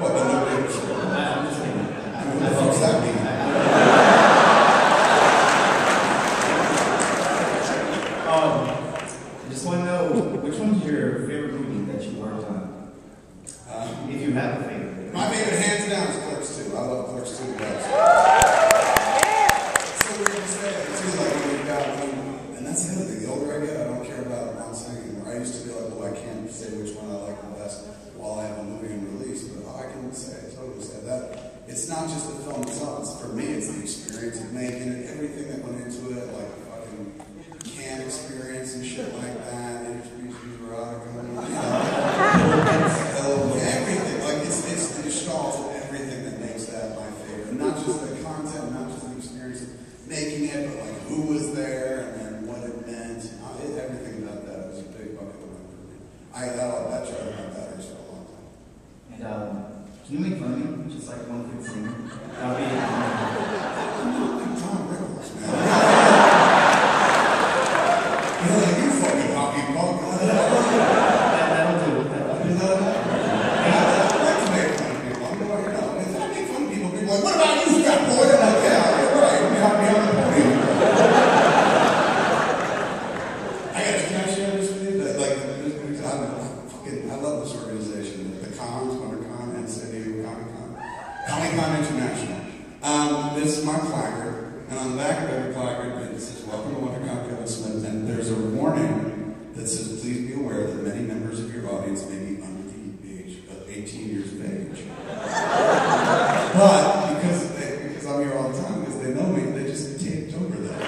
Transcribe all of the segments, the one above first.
What, the no big shit? I'm just kidding. What the fuck's that mean? I just want to know, which one's your favorite movie that you worked on? If you have a favorite. My favorite, hands down, is Clerks 2. I love Clerks 2 the best. It's so weird to say it, too, like when you got one, and that's the other thing, the older I get, I don't care about one saying anymore. I used to be like, well, I can't say which one I like the best while I have a movie in release, but I can totally say that. It's not just the film itself, for me, it's the experience of making it, everything that went into it, like fucking can experience and shit like that, interspecies erotica, everything. Like it's the gestalt of everything that makes that my favorite. Not just the content, not just the experience of making it, but like who was there and then what it meant. Everything about that was a big bucket of money for me. That tried to have batteries for a long time. And can you make fun of me? Just like one quick scene. That would be Tom Rickles, man. You're like, you fucking hockey punk. that'll do it. You know that? I like to make fun of people. I'm more, if I make fun of people, people are like, what about you, fat boy? I'm like, yeah, you're right. You got me on the podium. Can I share this with you? I love this organization. The cons, WonderCon, and San Diego Comic-Con International. This is my placard, and on the back of every placard it says, welcome to WonderCon, Kevin Smith, and there's a warning that says, please be aware that many members of your audience may be under the age of 18 years of age. But, because I'm here all the time, because they know me, they just taped over that.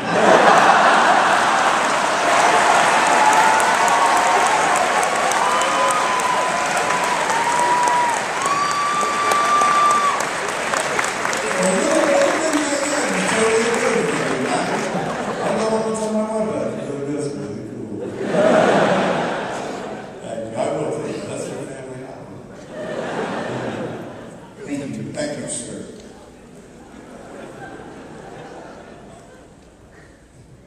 Thank you, sir.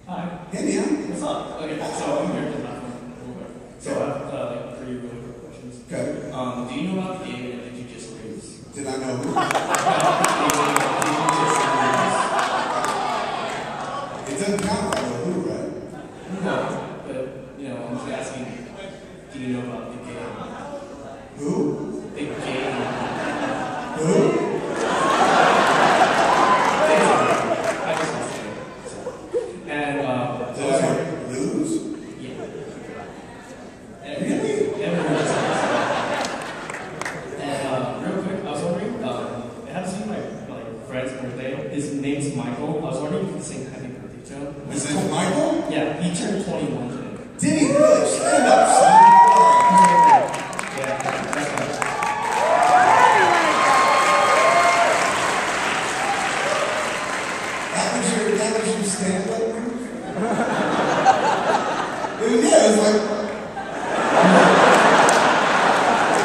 Hi. Hey, man. What's up? Okay, so I'm here to talk So I have 3 really quick questions. Okay. Do you know about the game that you just released? Did I know who? It doesn't count if I know who, right? No, but I'm just asking, do you know about the game? Who? The game. Who? Did I lose? Yeah. Really? And real quick, I was wondering, I haven't seen my friend's birthday. His name's Michael. I was wondering if you could sing happy birthday to him. His name's Michael? Yeah, he turned 21 today. Did he really? Stand up, son. Yeah, that's right. That was your stand-up move? It was like...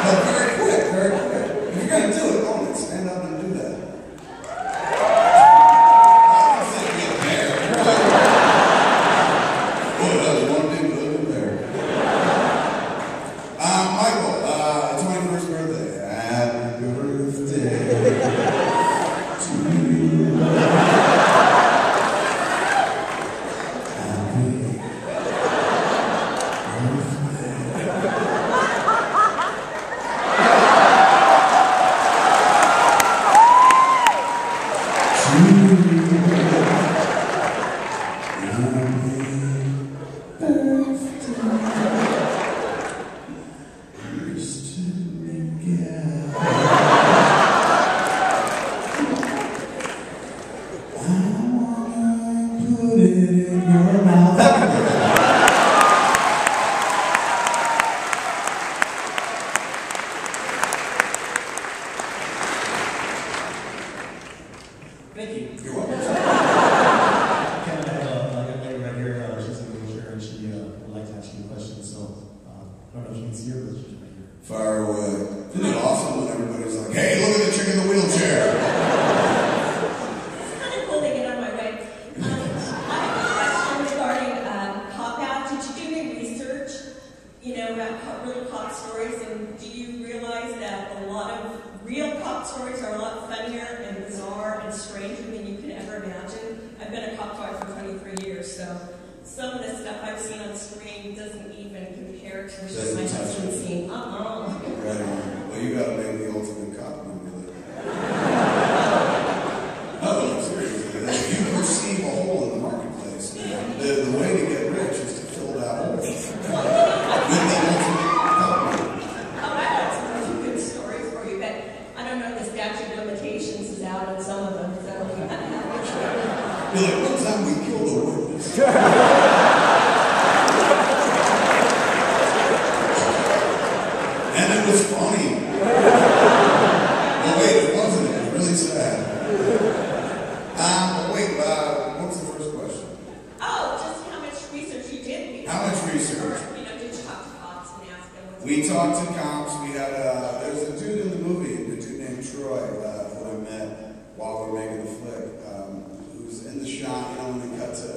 But very quick, very quick. If you're going to do it, own it. Stand up and do that. I don't think be a bear. Boy, that was one big little bear. stories are a lot funnier and bizarre and stranger than you could ever imagine. I've been a cop fighter for 23 years, so some of the stuff I've seen on screen doesn't even compare to what my husband's seen. Right on. Well, you gotta make the ultimate cop movie. No, seriously. If you perceive a hole in the marketplace, the way to get rich is to fill that hole. With the ultimate cop movie. Oh, I got some good stories for you, but I don't know if the statute of limitations is out on some of them, so we gotta have it. You're like, one time we killed a witness. And it was funny. Well, wait, it wasn't. It was really sad. But wait, what's the first question? Oh, just how much research you did. How much research? You know, did you talk to cops and ask them what's We talked to cops. We had there's a dude in the movie, a dude named Troy, who I met while we were making the flick, who's in the shot, you know, when they cut to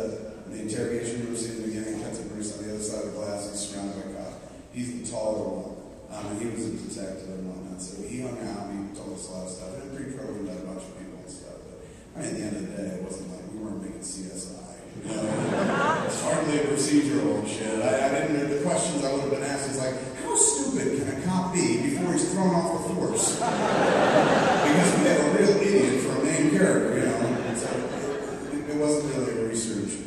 the interrogation room scene in the beginning, cut to Bruce on the other side of the glass, he's surrounded by cops. He's the taller one. And he was a detective and whatnot, so he hung out, he told us a lot of stuff. And pre-pro, we met a bunch of people and stuff. But I mean, at the end of the day, it wasn't like we weren't making CSI. You know? It's hardly a procedural and shit. I didn't know the questions I would have been asked. It's like, how stupid can a cop be before he's thrown off the force? Because we have a real idiot for a main character, you know? So it wasn't really a research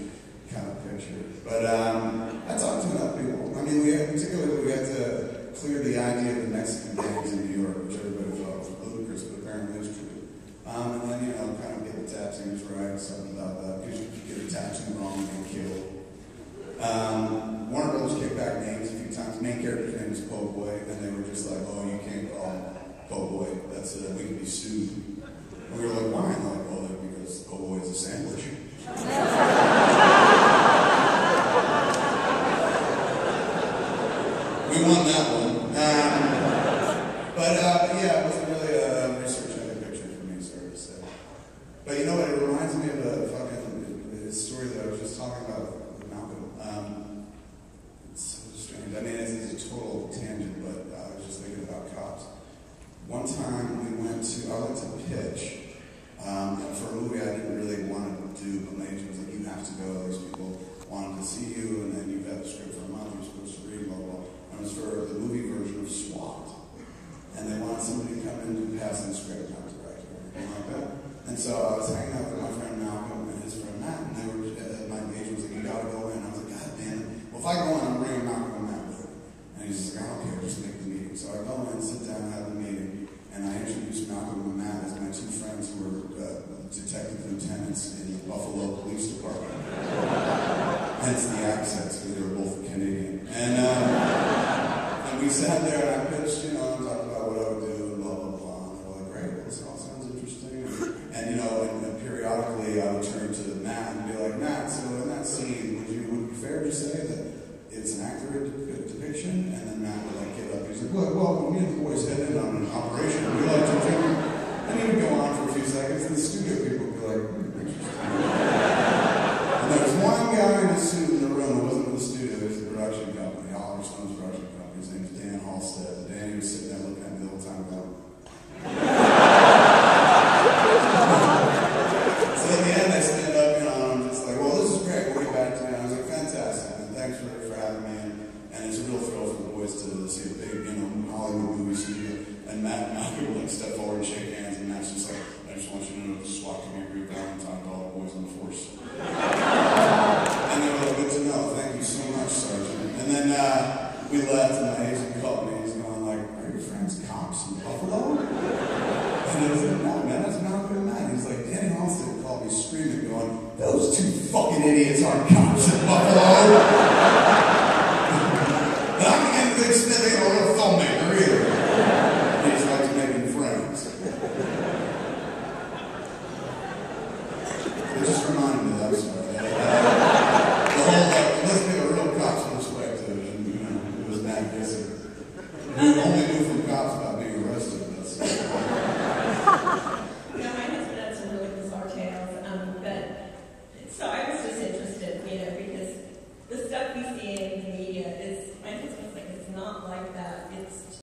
kind of picture. But I talked to enough people. I mean, particularly we had to clear the idea of the Mexican gangs in New York, which everybody thought was ludicrous, but apparently is true. And then, you know, kind of get the tattoos right, something about that, because you could get a tattoo wrong and get killed. Warner Brothers kicked back names a few times. Main character's name was Po' Boy, and they were just like, oh, you can't call him Po' Boy. That's we could be sued. And we were like, why? And they're like, well, because Po' Boy is a sandwich. We won that one. But yeah, it wasn't really a research picture for me, sorry to say. But you know what? It reminds me of a story that I was just talking about with Malcolm. It's so strange. I mean, it's a total tangent, but I was just thinking about cops. One time I went to pitch for a movie I didn't really want to do, but my agent was like, you have to go. These people wanted to see you, and then you've had the script for a month, you're supposed to read, blah, blah, blah. It was for the movie version of SWAT. And they wanted somebody to come in and do passing script, not direct or anything like that. And so I was hanging out with my friend Malcolm and his friend Matt, and they were, my agent was like, you gotta go in. I was like, God damn it. Well, if I go in, I'm bringing Malcolm and Matt with me. And he's just like, I don't care, just make the meeting. So I go in, sit down, have the meeting, and I introduce Malcolm and Matt as my two friends who were detective lieutenants in the Buffalo Police Department. Hence the accents, because they were both Canadian. And we sat there and I pitched, you know, and talked about what I would do and blah, blah, blah. And they were like, great, well, this all sounds interesting. And you know, and periodically I would turn to Matt and be like, Matt, so in that scene, would it be fair to say that it's an accurate depiction? And then Matt would like get up, he's like, well, when me and the boys head in on an operation, we like to do. And he would go on for a few seconds, and the studio people would be like, interesting. And there was one guy in a suit in the room who wasn't in the studio, it was the production company, Oliver Stone's production company. His name is Dan Halstead. Danny was sitting there looking at me the whole time going. So at the end, I stand up, you know, and I'm just like, well, this is great. We'll get back to me. And I was like, fantastic. And thanks for having me. And it's a real thrill for the boys to see a big, you know, Hollywood movie studio. And Matt and Malcolm would like step forward and shake hands. And Matt's just like, I just want you to know the SWAT can be a great Valentine to all the boys on the force. And they were like, good to know. Thank you so much, Sergeant. And then we left, and my agent called me. He's going like, are your friends cops in Buffalo? And I was like, no, man, that's Malcolm and Matt. He's like, Danny Halstead called me screaming, going, those two fucking idiots aren't cops in Buffalo. And I'm beginning to think they ain't a real filmmaker either. He just likes making friends. It just reminded me of that story. The whole, let's take a real cop's perspective, and, you know, it was that busy. We only knew from cops about